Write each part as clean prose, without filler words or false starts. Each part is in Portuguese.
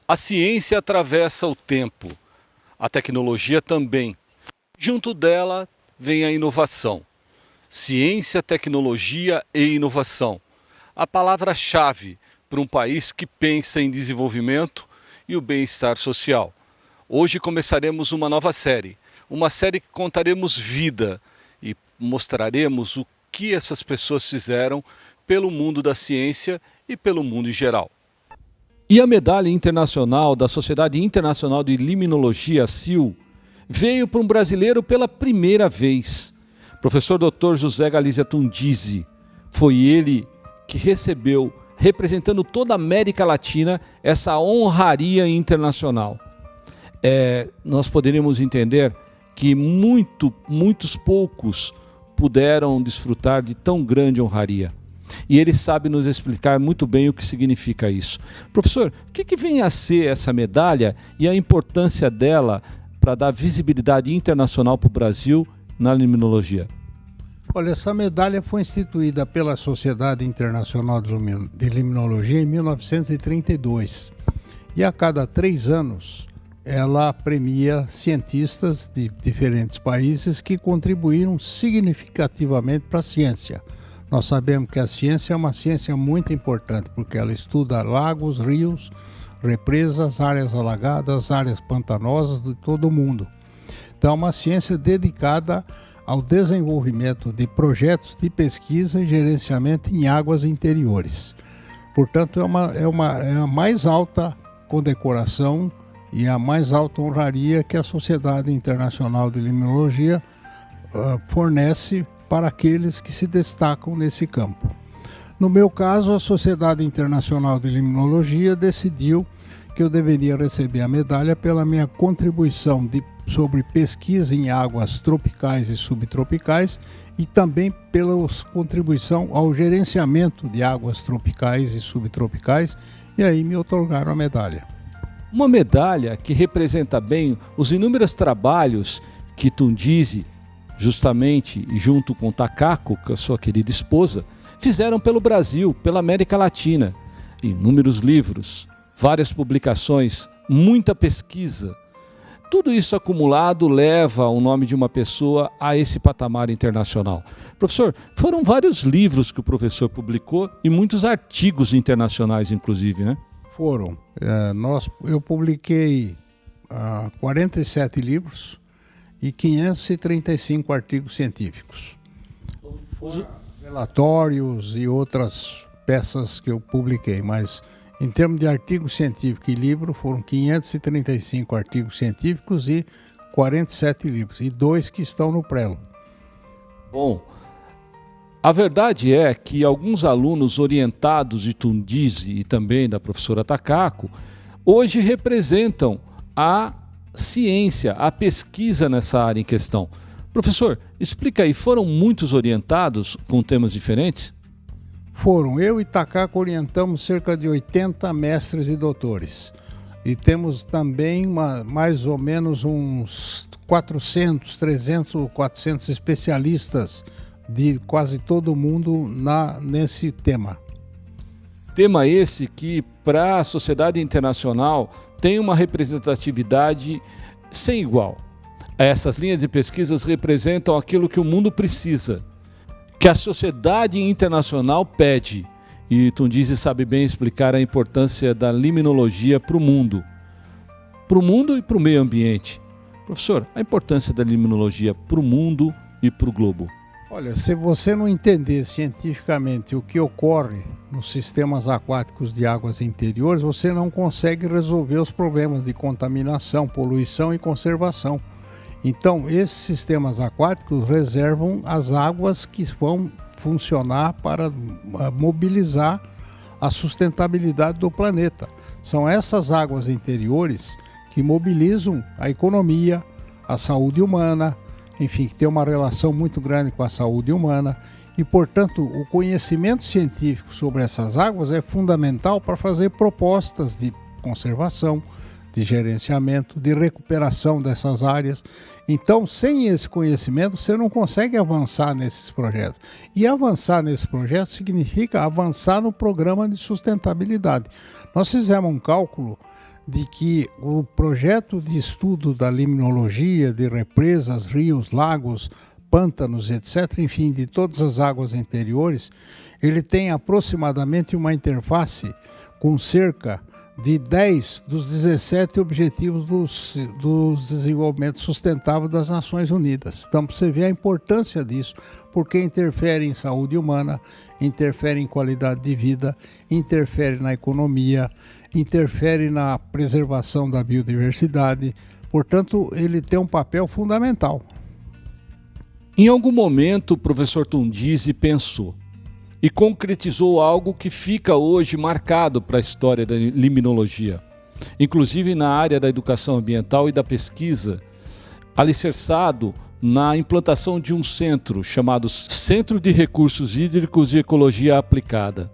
A ciência atravessa o tempo, a tecnologia também. Junto dela vem a inovação. Ciência, tecnologia e inovação. A palavra-chave para um país que pensa em desenvolvimento e o bem-estar social. Hoje começaremos uma série que contaremos vida e mostraremos o que essas pessoas fizeram pelo mundo da ciência e pelo mundo em geral. E a medalha internacional da Sociedade Internacional de Limnologia, SIL, veio para um brasileiro pela primeira vez. Professor Dr. José Galizia Tundizi. Foi ele que recebeu, representando toda a América Latina, essa honraria internacional. Nós poderíamos entender que muitos poucos puderam desfrutar de tão grande honraria. E ele sabe nos explicar muito bem o que significa isso. Professor, o que vem a ser essa medalha e a importância dela para dar visibilidade internacional para o Brasil na limnologia? Olha, essa medalha foi instituída pela Sociedade Internacional de Limnologia em 1932. E a cada 3 anos ela premia cientistas de diferentes países que contribuíram significativamente para a ciência. Nós sabemos que a ciência é uma ciência muito importante, porque ela estuda lagos, rios, represas, áreas alagadas, áreas pantanosas de todo o mundo. Então é uma ciência dedicada ao desenvolvimento de projetos de pesquisa e gerenciamento em águas interiores. Portanto, é a mais alta condecoração e a mais alta honraria que a Sociedade Internacional de Limnologia fornece para aqueles que se destacam nesse campo. No meu caso, a Sociedade Internacional de Limnologia decidiu que eu deveria receber a medalha pela minha contribuição sobre pesquisa em águas tropicais e subtropicais e também pela contribuição ao gerenciamento de águas tropicais e subtropicais, e aí me outorgaram a medalha. Uma medalha que representa bem os inúmeros trabalhos que Tundizi, justamente e junto com Takako, que é a sua querida esposa, fizeram pelo Brasil, pela América Latina. Inúmeros livros, várias publicações, muita pesquisa. Tudo isso acumulado leva o nome de uma pessoa a esse patamar internacional. Professor, foram vários livros que o professor publicou e muitos artigos internacionais, inclusive, né? Foram. Eu publiquei 47 livros e 535 artigos científicos. Relatórios e outras peças que eu publiquei, mas em termos de artigo científico e livro, foram 535 artigos científicos e 47 livros, e 2 que estão no prelo. Bom, a verdade é que alguns alunos orientados de Tundizi e também da professora Takako, hoje representam a ciência, a pesquisa nessa área em questão. Professor, explica aí, foram muitos orientados com temas diferentes? Foram. Eu e Takako orientamos cerca de 80 mestres e doutores. E temos também mais ou menos uns 300 ou 400 especialistas de quase todo o mundo nesse tema. Tema esse que, para a sociedade internacional, tem uma representatividade sem igual. Essas linhas de pesquisas representam aquilo que o mundo precisa, que a sociedade internacional pede. E Tundizi sabe bem explicar a importância da limnologia para o mundo e para o meio ambiente. Professor, a importância da limnologia para o mundo e para o globo. Olha, se você não entender cientificamente o que ocorre nos sistemas aquáticos de águas interiores, você não consegue resolver os problemas de contaminação, poluição e conservação. Então, esses sistemas aquáticos reservam as águas que vão funcionar para mobilizar a sustentabilidade do planeta. São essas águas interiores que mobilizam a economia, a saúde humana, enfim, que tem uma relação muito grande com a saúde humana. E, portanto, o conhecimento científico sobre essas águas é fundamental para fazer propostas de conservação, de gerenciamento, de recuperação dessas áreas. Então, sem esse conhecimento, você não consegue avançar nesses projetos. E avançar nesse projeto significa avançar no programa de sustentabilidade. Nós fizemos um cálculo de que o projeto de estudo da limnologia, de represas, rios, lagos, pântanos, etc., enfim, de todas as águas interiores, ele tem aproximadamente uma interface com cerca de 10 dos 17 objetivos do desenvolvimento sustentável das Nações Unidas. Então, para você ver a importância disso, porque interfere em saúde humana, interfere em qualidade de vida, interfere na economia, interfere na preservação da biodiversidade. Portanto, ele tem um papel fundamental. Em algum momento, o professor Tundizi pensou e concretizou algo que fica hoje marcado para a história da limnologia, inclusive na área da educação ambiental e da pesquisa, alicerçado na implantação de um centro chamado Centro de Recursos Hídricos e Ecologia Aplicada,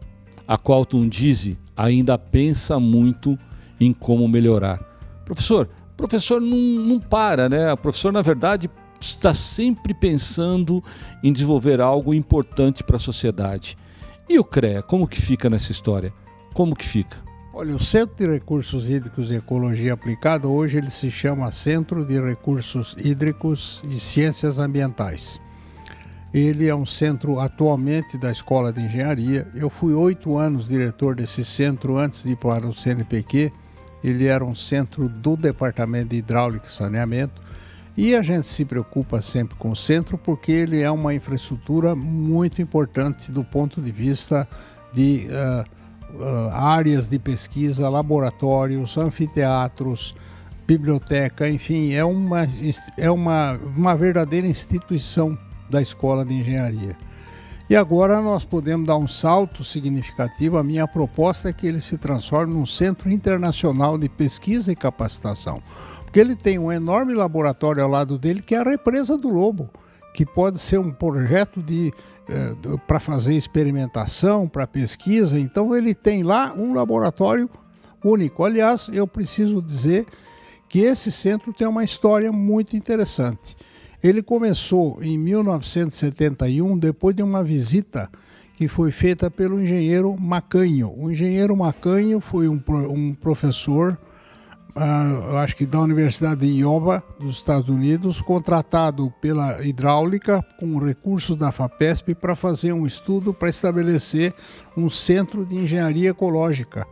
a qual Tundizi ainda pensa muito em como melhorar. Professor não para, né? O professor, na verdade, está sempre pensando em desenvolver algo importante para a sociedade. E o CREA, como que fica nessa história? Como que fica? Olha, o Centro de Recursos Hídricos e Ecologia Aplicada, hoje ele se chama Centro de Recursos Hídricos e Ciências Ambientais. Ele é um centro atualmente da Escola de Engenharia. Eu fui 8 anos diretor desse centro antes de ir para o CNPq. Ele era um centro do Departamento de Hidráulica e Saneamento. E a gente se preocupa sempre com o centro porque ele é uma infraestrutura muito importante do ponto de vista de áreas de pesquisa, laboratórios, anfiteatros, biblioteca, enfim, é uma verdadeira instituição da Escola de Engenharia. E agora nós podemos dar um salto significativo. A minha proposta é que ele se transforme num centro internacional de pesquisa e capacitação. Porque ele tem um enorme laboratório ao lado dele, que é a Represa do Lobo, que pode ser um projeto para fazer experimentação, para pesquisa. Então ele tem lá um laboratório único. Aliás, eu preciso dizer que esse centro tem uma história muito interessante. Ele começou em 1971, depois de uma visita que foi feita pelo engenheiro Macanho. O engenheiro Macanho foi um professor, acho que da Universidade de Iowa, dos Estados Unidos, contratado pela hidráulica com recursos da FAPESP para fazer um estudo para estabelecer um centro de engenharia ecológica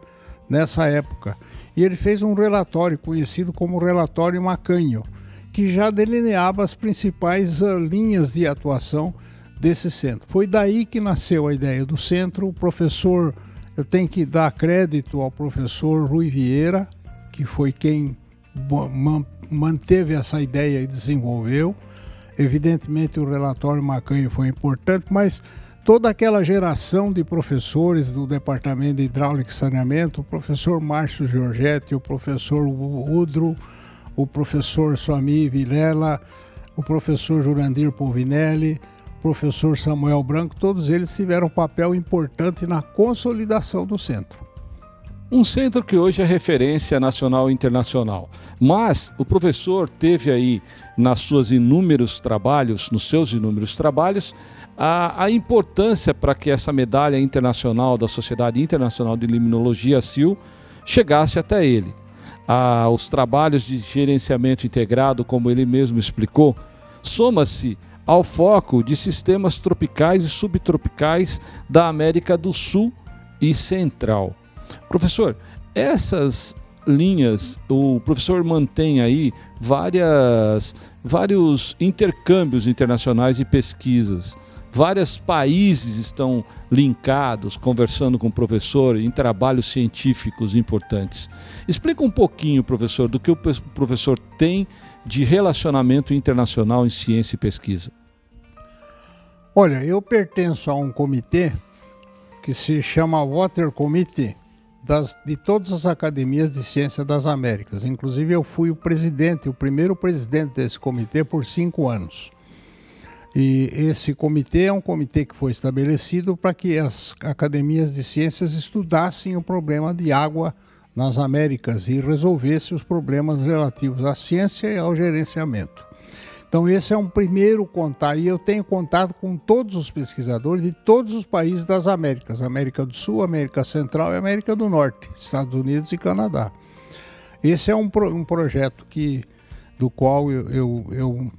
nessa época. E ele fez um relatório conhecido como Relatório Macanho, que já delineava as principais linhas de atuação desse centro. Foi daí que nasceu a ideia do centro. O professor, eu tenho que dar crédito ao professor Rui Vieira, que foi quem manteve essa ideia e desenvolveu. Evidentemente o relatório Macanho foi importante, mas toda aquela geração de professores do Departamento de Hidráulica e Saneamento, o professor Márcio Giorgetti, o professor Udro, o professor Suami Vilela, o professor Jurandir Povinelli, o professor Samuel Branco, todos eles tiveram um papel importante na consolidação do centro. Um centro que hoje é referência nacional e internacional, mas o professor teve aí nos seus inúmeros trabalhos, a importância para que essa medalha internacional da Sociedade Internacional de Limnologia, SIL, chegasse até ele. Os trabalhos de gerenciamento integrado, como ele mesmo explicou, soma-se ao foco de sistemas tropicais e subtropicais da América do Sul e Central. Professor, essas linhas, o professor mantém aí vários intercâmbios internacionais de pesquisas. Vários países estão linkados, conversando com o professor em trabalhos científicos importantes. Explica um pouquinho, professor, do que o professor tem de relacionamento internacional em ciência e pesquisa. Olha, eu pertenço a um comitê que se chama Water Committee de todas as academias de ciência das Américas. Inclusive eu fui o primeiro presidente desse comitê por 5 anos. E esse comitê é um comitê que foi estabelecido para que as academias de ciências estudassem o problema de água nas Américas e resolvessem os problemas relativos à ciência e ao gerenciamento. Então esse é um primeiro contato, e eu tenho contato com todos os pesquisadores de todos os países das Américas, América do Sul, América Central e América do Norte, Estados Unidos e Canadá. Esse é um projeto do qual eu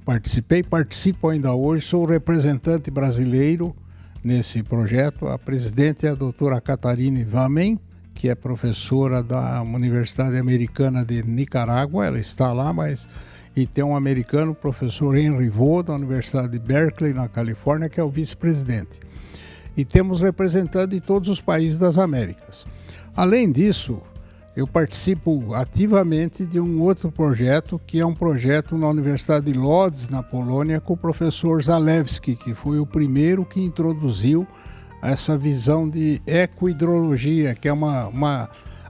participo ainda hoje, sou representante brasileiro nesse projeto. A presidente é a doutora Catarine Vamen, que é professora da Universidade Americana de Nicarágua, ela está lá, e tem um americano, o professor Henry Vo, da Universidade de Berkeley, na Califórnia, que é o vice-presidente. E temos representantes de todos os países das Américas. Além disso, eu participo ativamente de um outro projeto, que é um projeto na Universidade de Lodz, na Polônia, com o professor Zalewski, que foi o primeiro que introduziu essa visão de ecohidrologia, que é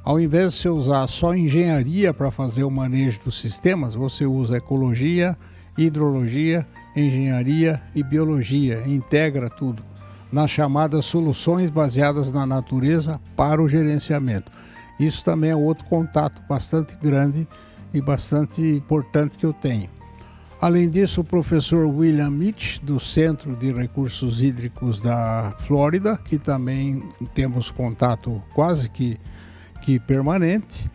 ao invés de você usar só engenharia para fazer o manejo dos sistemas, você usa ecologia, hidrologia, engenharia e biologia, integra tudo nas chamadas soluções baseadas na natureza para o gerenciamento. Isso também é outro contato bastante grande e bastante importante que eu tenho. Além disso, o professor William Mitch, do Centro de Recursos Hídricos da Flórida, que também temos contato quase que permanente.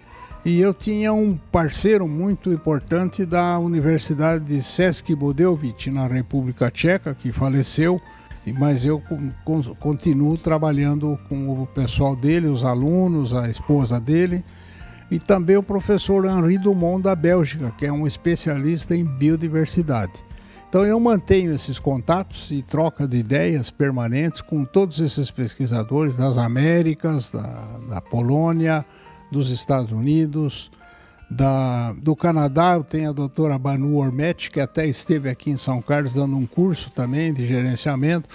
E eu tinha um parceiro muito importante da Universidade de Český Budějovice, na República Tcheca, que faleceu, mas eu continuo trabalhando com o pessoal dele, os alunos, a esposa dele, e também o professor Henri Dumont da Bélgica, que é um especialista em biodiversidade. Então eu mantenho esses contatos e troca de ideias permanentes com todos esses pesquisadores das Américas, da Polônia, dos Estados Unidos, do Canadá. Eu tenho a doutora Banu Ormet, que até esteve aqui em São Carlos dando um curso também de gerenciamento.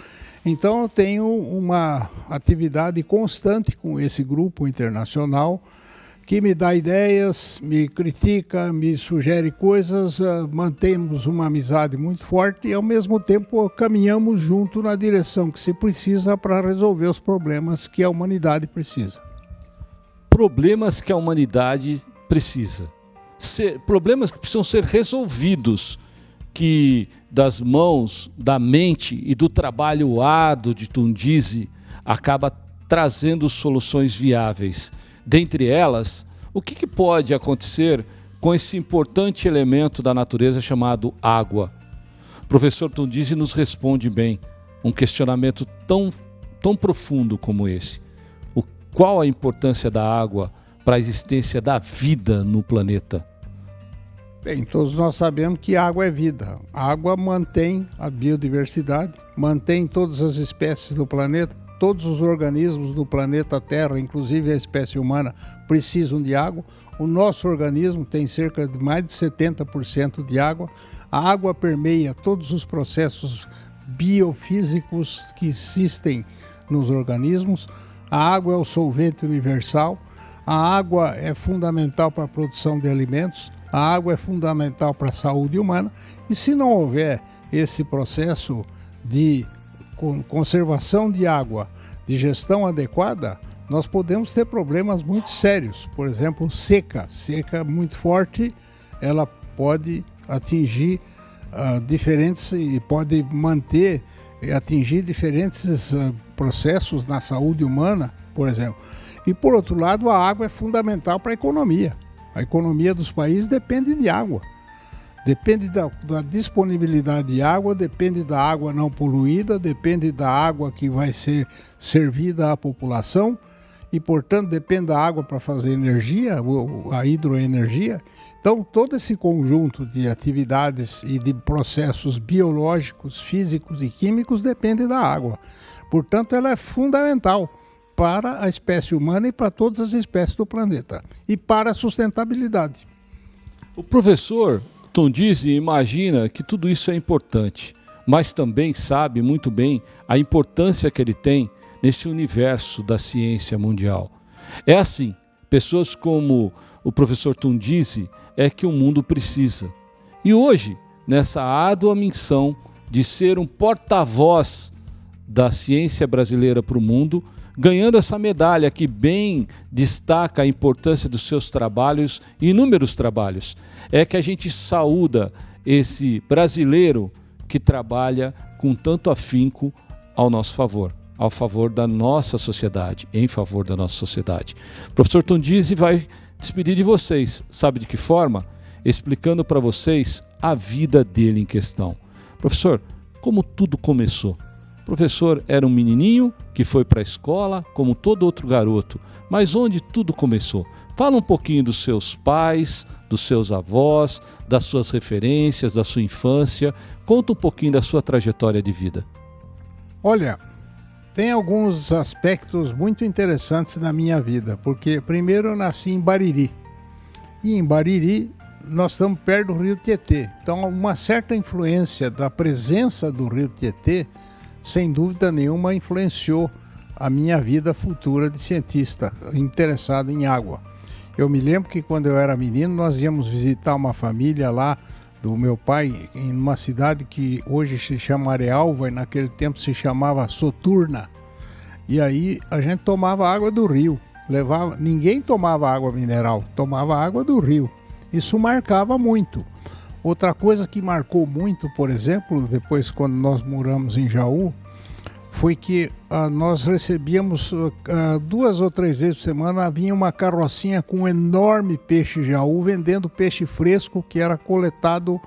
Então eu tenho uma atividade constante com esse grupo internacional que me dá ideias, me critica, me sugere coisas, mantemos uma amizade muito forte e ao mesmo tempo caminhamos junto na direção que se precisa para resolver os problemas que a humanidade precisa. Problemas que a humanidade precisa. Problemas que precisam ser resolvidos, que das mãos, da mente e do trabalho árduo de Tundizi acaba trazendo soluções viáveis. Dentre elas, o que pode acontecer com esse importante elemento da natureza chamado água? O professor Tundizi nos responde bem um questionamento tão profundo como esse. Qual a importância da água para a existência da vida no planeta? Bem, todos nós sabemos que água é vida. A água mantém a biodiversidade, mantém todas as espécies do planeta. Todos os organismos do planeta Terra, inclusive a espécie humana, precisam de água. O nosso organismo tem cerca de mais de 70% de água. A água permeia todos os processos biofísicos que existem nos organismos. A água é o solvente universal. A água é fundamental para a produção de alimentos. A água é fundamental para a saúde humana. E se não houver esse processo de conservação de água, de gestão adequada, nós podemos ter problemas muito sérios. Por exemplo, seca muito forte, ela pode atingir diferentes e pode atingir diferentes processos na saúde humana, por exemplo. E por outro lado, a água é fundamental para a economia. A economia dos países depende de água. Depende da disponibilidade de água, depende da água não poluída, depende da água que vai ser servida à população e, portanto, depende da água para fazer energia, a hidroenergia. Então, todo esse conjunto de atividades e de processos biológicos, físicos e químicos depende da água. Portanto, ela é fundamental para a espécie humana e para todas as espécies do planeta e para a sustentabilidade. O professor Tundizi imagina que tudo isso é importante, mas também sabe muito bem a importância que ele tem nesse universo da ciência mundial. É assim, pessoas como o professor Tundizi é que o mundo precisa. E hoje, nessa árdua missão de ser um porta-voz da ciência brasileira para o mundo, ganhando essa medalha que bem destaca a importância dos seus trabalhos, inúmeros trabalhos, é que a gente saúda esse brasileiro que trabalha com tanto afinco ao nosso favor, ao favor da nossa sociedade, em favor da nossa sociedade. O professor Tundizi vai despedir de vocês. Sabe de que forma? Explicando para vocês a vida dele em questão. Professor, como tudo começou? O professor era um menininho que foi para a escola, como todo outro garoto. Mas onde tudo começou? Fala um pouquinho dos seus pais, dos seus avós, das suas referências, da sua infância. Conta um pouquinho da sua trajetória de vida. Olha, tem alguns aspectos muito interessantes na minha vida, porque primeiro eu nasci em Bariri. E em Bariri nós estamos perto do Rio Tietê. Então uma certa influência da presença do Rio Tietê, sem dúvida nenhuma, influenciou a minha vida futura de cientista, interessado em água. Eu me lembro que quando eu era menino, nós íamos visitar uma família lá do meu pai, em uma cidade que hoje se chama Arealva e naquele tempo se chamava Soturna. E aí a gente tomava água do rio. Ninguém tomava água mineral, tomava água do rio. Isso marcava muito. Outra coisa que marcou muito, por exemplo, depois quando nós moramos em Jaú, foi que nós recebíamos 2 ou 3 vezes por semana, vinha uma carrocinha com um enorme peixe Jaú, vendendo peixe fresco que era coletado,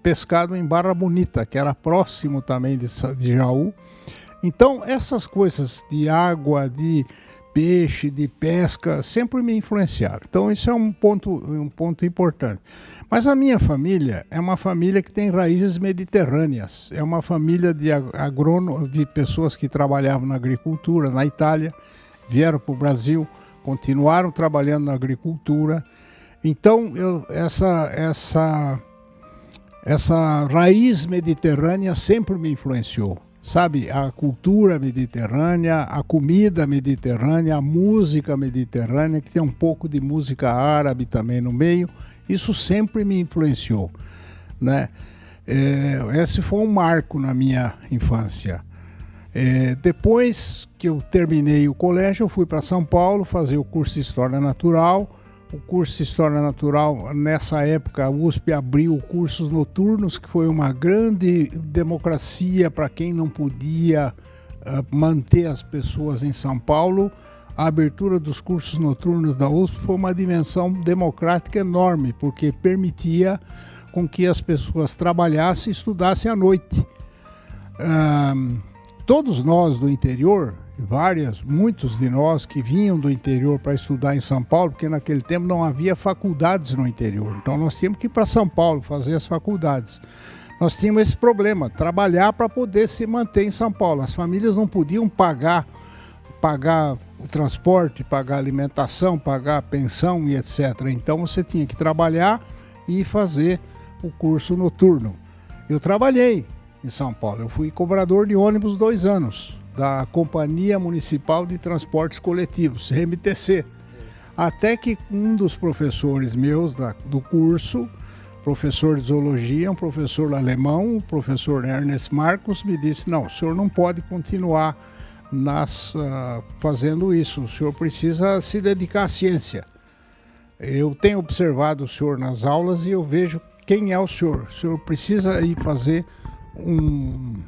pescado em Barra Bonita, que era próximo também de Jaú. Então essas coisas de água, de peixe, de pesca, sempre me influenciaram. Então isso é um ponto importante. Mas a minha família é uma família que tem raízes mediterrâneas. É uma família de agrônomos, de pessoas que trabalhavam na agricultura na Itália, vieram para o Brasil, continuaram trabalhando na agricultura. Então essa raiz mediterrânea sempre me influenciou. Sabe, a cultura mediterrânea, a comida mediterrânea, a música mediterrânea, que tem um pouco de música árabe também no meio, isso sempre me influenciou, né? Esse foi um marco na minha infância. Depois que eu terminei o colégio, eu fui para São Paulo fazer o curso de História Natural. O curso de História Natural, nessa época, a USP abriu cursos noturnos, que foi uma grande democracia para quem não podia manter as pessoas em São Paulo. A abertura dos cursos noturnos da USP foi uma dimensão democrática enorme, porque permitia com que as pessoas trabalhassem e estudassem à noite. Todos nós do interior, muitos de nós que vinham do interior para estudar em São Paulo, porque naquele tempo não havia faculdades no interior, então nós tínhamos que ir para São Paulo fazer as faculdades. Nós tínhamos esse problema, trabalhar para poder se manter em São Paulo. As famílias não podiam pagar o transporte, pagar a alimentação, pagar a pensão e etc. Então você tinha que trabalhar e fazer o curso noturno. Eu trabalhei em São Paulo, eu fui cobrador de ônibus 2 anos. Da Companhia Municipal de Transportes Coletivos, CMTC. Até que um dos professores meus do curso, professor de zoologia, um professor alemão, o professor Ernest Marcos, me disse: não, o senhor não pode continuar fazendo isso, o senhor precisa se dedicar à ciência. Eu tenho observado o senhor nas aulas e eu vejo quem é o senhor precisa ir fazer um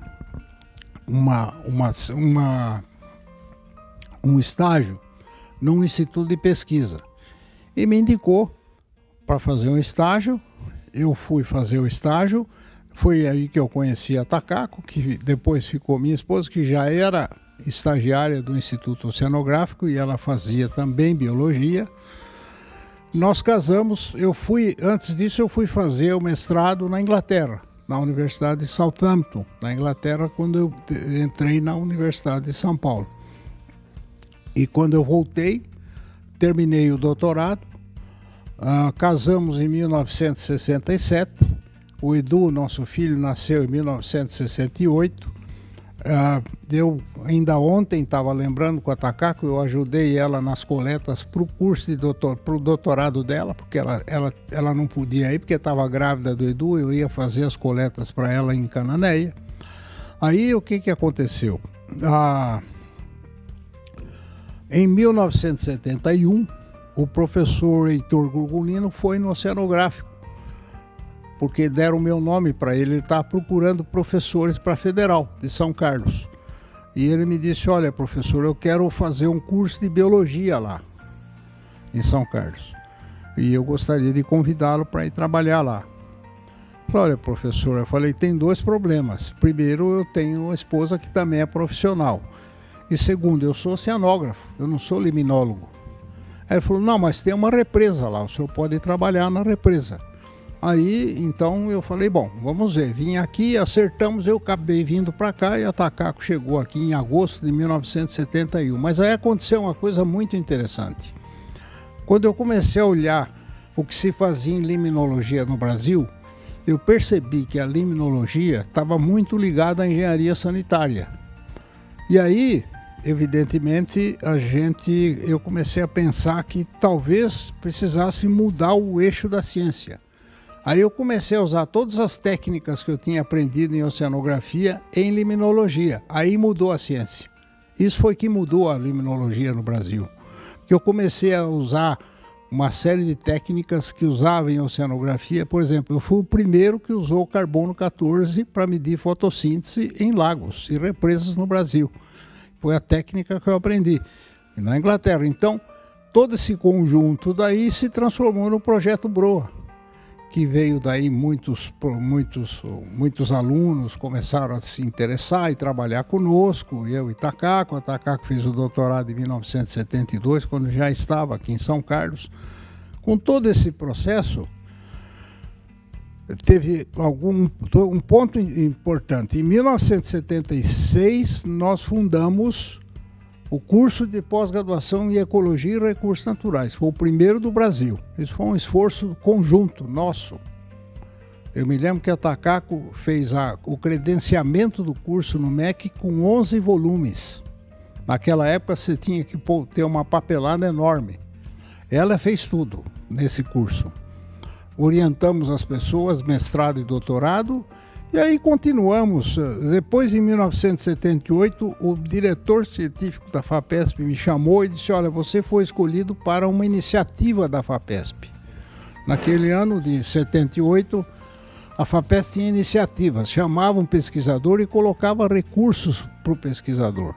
estágio num instituto de pesquisa. E me indicou para fazer um estágio. Eu fui fazer o estágio. Foi aí que eu conheci a Takako, que depois ficou minha esposa, que já era estagiária do Instituto Oceanográfico e ela fazia também biologia. Nós casamos. Antes disso, eu fui fazer o mestrado na Inglaterra, na Universidade de Southampton, na Inglaterra, quando eu entrei na Universidade de São Paulo. E quando eu voltei, terminei o doutorado, casamos em 1967, o Edu, nosso filho, nasceu em 1968. Eu ainda ontem estava lembrando com a Takako, eu ajudei ela nas coletas para o curso de para o doutorado dela, porque ela não podia ir, porque estava grávida do Edu, eu ia fazer as coletas para ela em Cananéia. Aí o que aconteceu? Em 1971, o professor Heitor Gurgulino foi no Oceanográfico, porque deram o meu nome para ele. Ele estava procurando professores para a Federal de São Carlos. E ele me disse: olha, professor, eu quero fazer um curso de biologia lá em São Carlos. e eu gostaria de convidá-lo para ir trabalhar lá. Falei, olha, professor, eu falei, tem 2 problemas. Primeiro, eu tenho uma esposa que também é profissional. E segundo, eu sou oceanógrafo, eu não sou liminólogo. Aí ele falou, não, mas tem uma represa lá, o senhor pode trabalhar na represa. Aí, então, eu falei, bom, vamos ver. Vim aqui, acertamos, eu acabei vindo para cá e a Takaco chegou aqui em agosto de 1971. Mas aí aconteceu uma coisa muito interessante. Quando eu comecei a olhar o que se fazia em liminologia no Brasil, eu percebi que a liminologia estava muito ligada à engenharia sanitária. E aí, evidentemente, eu comecei a pensar que talvez precisasse mudar o eixo da ciência. Aí eu comecei a usar todas as técnicas que eu tinha aprendido em oceanografia em liminologia. Aí mudou a ciência. Isso foi que mudou a liminologia no Brasil. Porque eu comecei a usar uma série de técnicas que usava em oceanografia. Por exemplo, eu fui o primeiro que usou o carbono 14 para medir fotossíntese em lagos e represas no Brasil. Foi a técnica que eu aprendi na Inglaterra. Então, todo esse conjunto daí se transformou no projeto BROA, que veio daí muitos alunos começaram a se interessar e trabalhar conosco, eu e Takaco. A Takaco fez o doutorado em 1972, quando já estava aqui em São Carlos. Com todo esse processo, teve um ponto importante. Em 1976, nós fundamos o curso de pós-graduação em Ecologia e Recursos Naturais. Foi o primeiro do Brasil. Isso foi um esforço conjunto nosso. Eu me lembro que a Takaco fez o credenciamento do curso no MEC com 11 volumes. Naquela época você tinha que ter uma papelada enorme. Ela fez tudo nesse curso. Orientamos as pessoas, mestrado e doutorado, e aí continuamos. Depois, em 1978, o diretor científico da FAPESP me chamou e disse, olha, você foi escolhido para uma iniciativa da FAPESP. Naquele ano de 78, a FAPESP tinha iniciativas, chamava um pesquisador e colocava recursos para o pesquisador.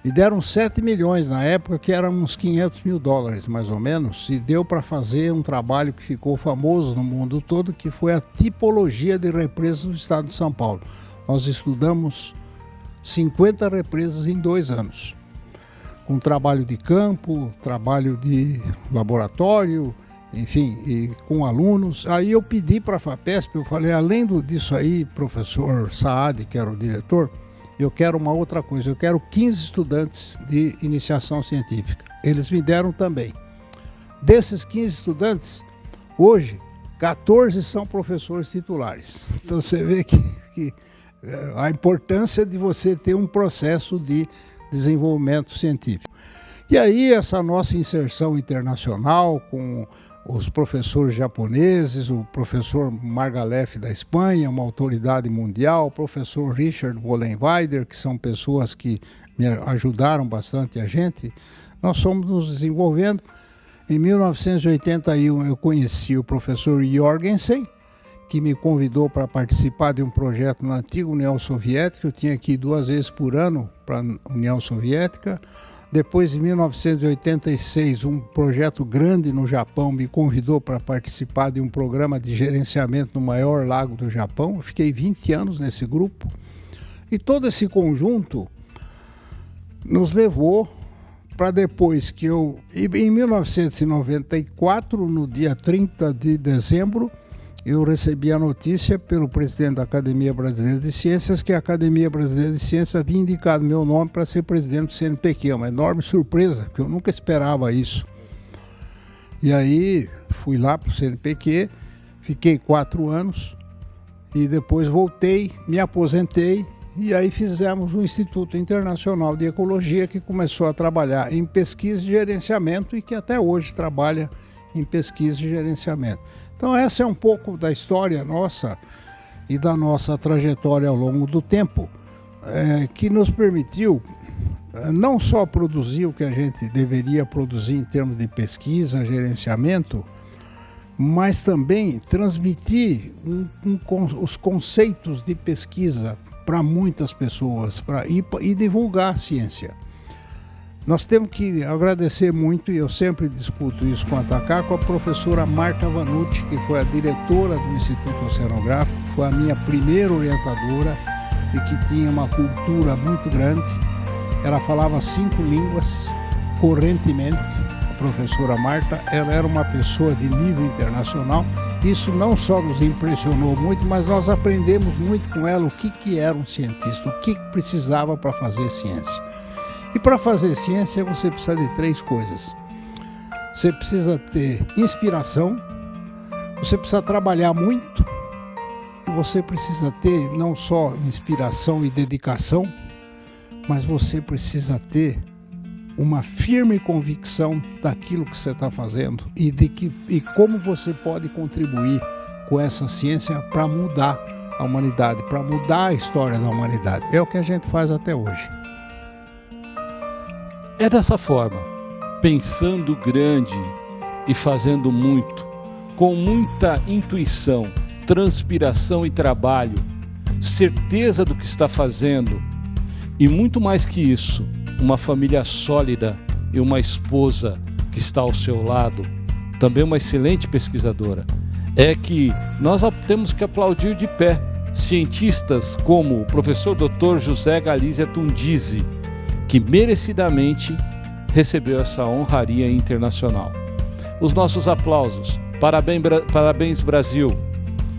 Me deram 7 milhões na época, que eram uns $500 mil, mais ou menos, e deu para fazer um trabalho que ficou famoso no mundo todo, que foi a tipologia de represas do estado de São Paulo. Nós estudamos 50 represas em 2 anos, com trabalho de campo, trabalho de laboratório, enfim, e com alunos. Aí eu pedi para a FAPESP, eu falei, além disso aí, professor Saad, que era o diretor, eu quero uma outra coisa, eu quero 15 estudantes de iniciação científica. Eles me deram também. Desses 15 estudantes, hoje, 14 são professores titulares. Então você vê que a importância de você ter um processo de desenvolvimento científico. E aí essa nossa inserção internacional com os professores japoneses, o professor Margalef da Espanha, uma autoridade mundial, o professor Richard Wollenweider, que são pessoas que me ajudaram bastante a gente, nós fomos nos desenvolvendo. Em 1981 eu conheci o professor Jorgensen, que me convidou para participar de um projeto na antiga União Soviética. Eu tinha que ir 2 vezes por ano para a União Soviética. Depois, em 1986, um projeto grande no Japão me convidou para participar de um programa de gerenciamento no maior lago do Japão. Eu fiquei 20 anos nesse grupo. E todo esse conjunto nos levou para depois que em 1994, no dia 30 de dezembro, eu recebi a notícia pelo presidente da Academia Brasileira de Ciências que a Academia Brasileira de Ciências havia indicado meu nome para ser presidente do CNPq. É uma enorme surpresa, porque eu nunca esperava isso. E aí fui lá para o CNPq, fiquei 4 anos e depois voltei, me aposentei e aí fizemos um Instituto Internacional de Ecologia que começou a trabalhar em pesquisa e gerenciamento e que até hoje trabalha em pesquisa e gerenciamento. Então essa é um pouco da história nossa e da nossa trajetória ao longo do tempo, que nos permitiu não só produzir o que a gente deveria produzir em termos de pesquisa, gerenciamento, mas também transmitir os conceitos de pesquisa para muitas pessoas e divulgar a ciência. Nós temos que agradecer muito, e eu sempre discuto isso com a Tacá, com a professora Marta Vanucci, que foi a diretora do Instituto Oceanográfico, foi a minha primeira orientadora e que tinha uma cultura muito grande. Ela falava 5 línguas correntemente. A professora Marta, ela era uma pessoa de nível internacional. Isso não só nos impressionou muito, mas nós aprendemos muito com ela o que era um cientista, o que precisava para fazer ciência. E para fazer ciência você precisa de 3 coisas. Você precisa ter inspiração, você precisa trabalhar muito, e você precisa ter não só inspiração e dedicação, mas você precisa ter uma firme convicção daquilo que você está fazendo e como você pode contribuir com essa ciência para mudar a humanidade, para mudar a história da humanidade. É o que a gente faz até hoje. É dessa forma, pensando grande e fazendo muito, com muita intuição, transpiração e trabalho, certeza do que está fazendo e muito mais que isso, uma família sólida e uma esposa que está ao seu lado, também uma excelente pesquisadora, é que nós temos que aplaudir de pé cientistas como o professor Dr. José Galizia Tundizi, que merecidamente recebeu essa honraria internacional. Os nossos aplausos, parabéns Brasil,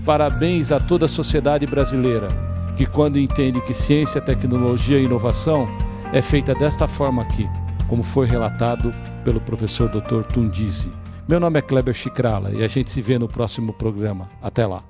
parabéns a toda a sociedade brasileira, que quando entende que ciência, tecnologia e inovação é feita desta forma aqui, como foi relatado pelo professor Dr. Tundizi. Meu nome é Kleber Chicrala e a gente se vê no próximo programa. Até lá.